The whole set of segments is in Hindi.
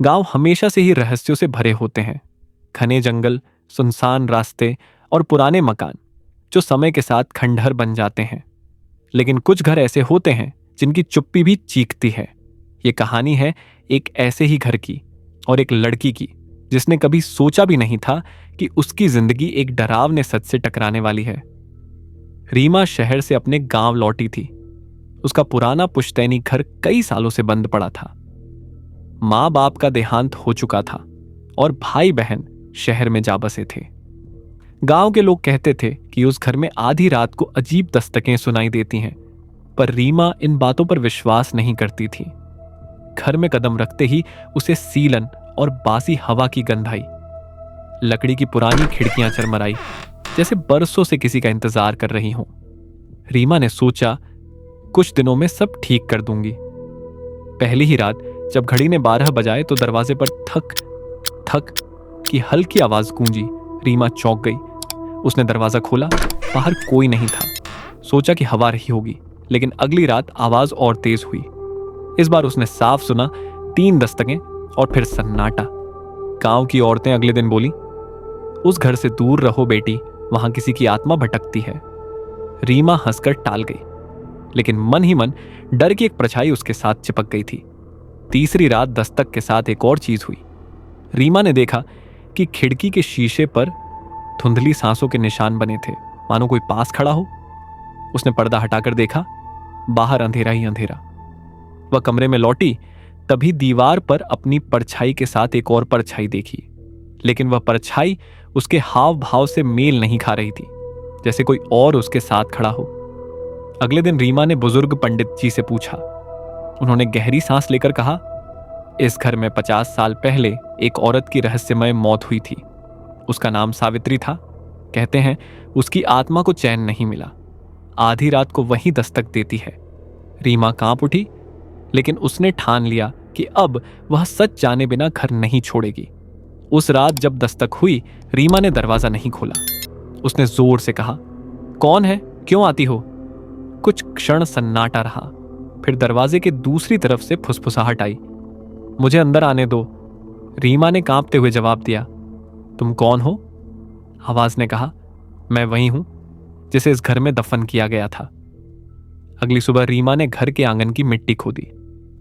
गांव हमेशा से ही रहस्यों से भरे होते हैं। घने जंगल, सुनसान रास्ते और पुराने मकान जो समय के साथ खंडहर बन जाते हैं। लेकिन कुछ घर ऐसे होते हैं जिनकी चुप्पी भी चीखती है। ये कहानी है एक ऐसे ही घर की और एक लड़की की जिसने कभी सोचा भी नहीं था कि उसकी जिंदगी एक डरावने सच से टकराने वाली है। रीमा शहर से अपने गांव लौटी थी। उसका पुराना पुश्तैनी घर कई सालों से बंद पड़ा था। माँ बाप का देहांत हो चुका था और भाई बहन शहर में जा बसे थे। गांव के लोग कहते थे कि उस घर में आधी रात को अजीब दस्तकें सुनाई देती हैं, पर रीमा इन बातों पर विश्वास नहीं करती थी। घर में कदम रखते ही उसे सीलन और बासी हवा की गंध आई। लकड़ी की पुरानी खिड़कियां चरमराई, जैसे बरसों से किसी का इंतजार कर रही हों। रीमा ने सोचा, कुछ दिनों में सब ठीक कर दूंगी। पहली ही रात जब घड़ी ने 12 बजाए तो दरवाजे पर थक थक की हल्की आवाज गूंजी। रीमा चौंक गई। उसने दरवाजा खोला, बाहर कोई नहीं था। सोचा कि हवा रही होगी, लेकिन अगली रात आवाज और तेज हुई। इस बार उसने साफ सुना 3 दस्तकें और फिर सन्नाटा। गांव की औरतें अगले दिन बोली, उस घर से दूर रहो बेटी, वहां किसी की आत्मा भटकती है। रीमा हंसकर टाल गई, लेकिन मन ही मन डर की एक परछाई उसके साथ चिपक गई थी। तीसरी रात दस्तक के साथ एक और चीज हुई। रीमा ने देखा कि खिड़की के शीशे पर धुंधली सांसों के निशान बने थे, मानो कोई पास खड़ा हो। उसने पर्दा हटाकर देखा, बाहर अंधेरा ही अंधेरा। वह कमरे में लौटी, तभी दीवार पर अपनी परछाई के साथ एक और परछाई देखी। लेकिन वह परछाई उसके हाव भाव से मेल नहीं खा रही थी, जैसे कोई और उसके साथ खड़ा हो। अगले दिन रीमा ने बुजुर्ग पंडित जी से पूछा। उन्होंने गहरी सांस लेकर कहा, इस घर में 50 साल पहले एक औरत की रहस्यमय मौत हुई थी। उसका नाम सावित्री था। कहते हैं उसकी आत्मा को चैन नहीं मिला, आधी रात को वही दस्तक देती है। रीमा कांप उठी, लेकिन उसने ठान लिया कि अब वह सच जाने बिना घर नहीं छोड़ेगी। उस रात जब दस्तक हुई, रीमा ने दरवाजा नहीं खोला। उसने जोर से कहा, कौन है, क्यों आती हो? कुछ क्षण सन्नाटा रहा, फिर दरवाजे के दूसरी तरफ से फुसफुसाहट आई। मुझे अंदर आने दो, रीमा ने कांपते हुए जवाब दिया। तुम कौन हो? आवाज ने कहा। मैं वही हूं जिसे इस घर में दफन किया गया था। अगली सुबह रीमा ने घर के आंगन की मिट्टी खोदी।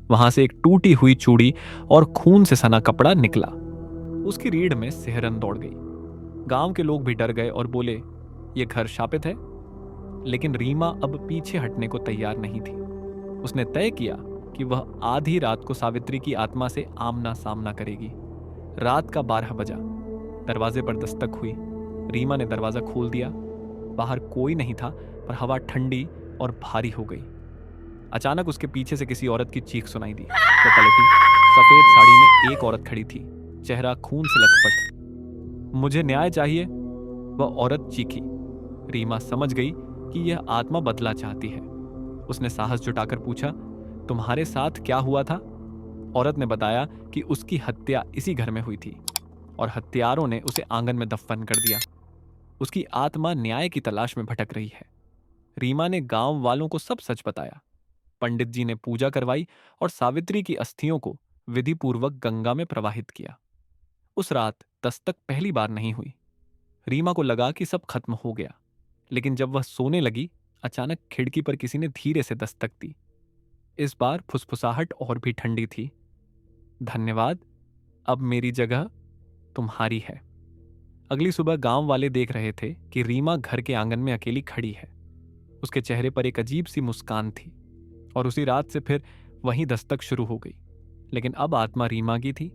वहां से एक टूटी हुई चूड़ी और खून से सना कपड़ा निकला। उसकी रीढ़ में सिहरन दौड़ गई। गांव के लोग भी डर गए और बोले, यह घर शापित है। लेकिन रीमा अब पीछे हटने को तैयार नहीं थी। उसने तय किया कि वह आधी रात को सावित्री की आत्मा से आमना सामना करेगी। रात का 12 बजा। दरवाजे पर दस्तक हुई। रीमा ने दरवाजा खोल दिया। बाहर कोई नहीं था, पर हवा ठंडी और भारी हो गई। अचानक उसके पीछे से किसी औरत की चीख सुनाई दी। वो पलटी। सफेद साड़ी में एक औरत खड़ी थी, चेहरा खून से लथपथ। मुझे न्याय चाहिए, वह औरत चीखी। रीमा समझ गई कि यह आत्मा बदला चाहती है। उसने साहस जुटाकर पूछा, तुम्हारे साथ क्या हुआ था? औरत ने बताया कि उसकी हत्या इसी घर में हुई थी और हत्यारों ने उसे आंगन में दफन कर दिया। उसकी आत्मा न्याय की तलाश में भटक रही है। रीमा ने गांव वालों को सब सच बताया। पंडित जी ने पूजा करवाई और सावित्री की अस्थियों को विधिपूर्वक गंगा में प्रवाहित किया। उस रात दस्तक पहली बार नहीं हुई। रीमा को लगा कि सब खत्म हो गया, लेकिन जब वह सोने लगी, अचानक खिड़की पर किसी ने धीरे से दस्तक दी। इस बार फुसफुसाहट और भी ठंडी थी। धन्यवाद, अब मेरी जगह तुम्हारी है। अगली सुबह गांव वाले देख रहे थे कि रीमा घर के आंगन में अकेली खड़ी है। उसके चेहरे पर एक अजीब सी मुस्कान थी और उसी रात से फिर वहीं दस्तक शुरू हो गई। लेकिन अब आत्मा रीमा की थी।